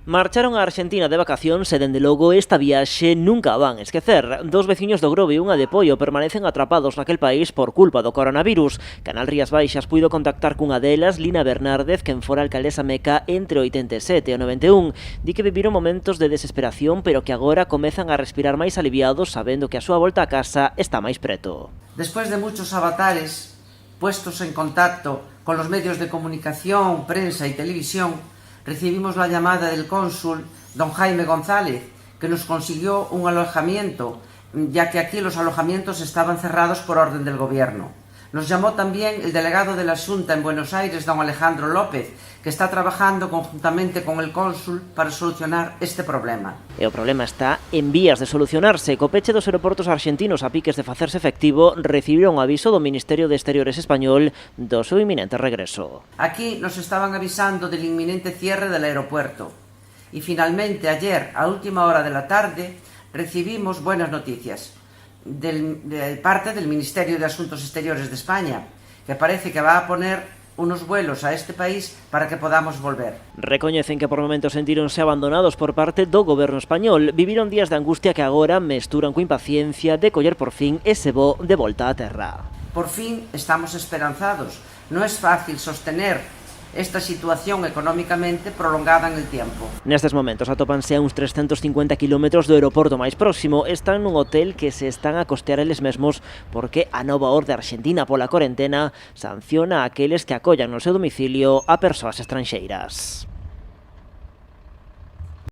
Marcharon a Argentina de vacacións e, dende logo, esta viaxe nunca a van esquecer. Dos veciños do Grove e unha de Poio permanecen atrapados naquel país por culpa do coronavirus. Canal Rías Baixas puido contactar cunha delas, Lina Bernárdez, quen fora alcaldesa meca entre o 87 e o 91. Di que viviron momentos de desesperación, pero que agora comezan a respirar máis aliviados sabendo que a súa volta a casa está máis preto. Después de muchos avatares puestos en contacto con los medios de comunicación, prensa y televisión, recibimos la llamada del cónsul, don Jaime González, que nos consiguió un alojamiento, ya que aquí los alojamientos estaban cerrados por orden del gobierno. Nos llamó también el delegado de la Xunta en Buenos Aires, don Alejandro López, que está trabajando conjuntamente con el cónsul para solucionar este problema. E o problema está en vías de solucionarse. Co peche dos aeroportos argentinos a piques de facerse efectivo, recibiron un aviso do Ministerio de Exteriores español do seu inminente regreso. Aquí nos estaban avisando del inminente cierre del aeropuerto. Y finalmente ayer, a última hora de la tarde, recibimos buenas noticias de parte del Ministerio de Asuntos Exteriores de España, que parece que va a poner unos vuelos a este país para que podamos volver. Recoñecen que por momentos sentíronse abandonados por parte do goberno español. Viviron días de angustia que agora mesturan coa impaciencia de coller por fin ese voo de volta á terra. Por fin estamos esperanzados. No es fácil sostener esta situación económicamente prolongada en el tiempo. Nestes momentos atópanse a uns 350 km do aeroporto máis próximo. Están nun hotel que se están a costear eles mesmos porque a nova orde argentina pola corentena sanciona a aqueles que acollan no seu domicilio a persoas estranxeiras.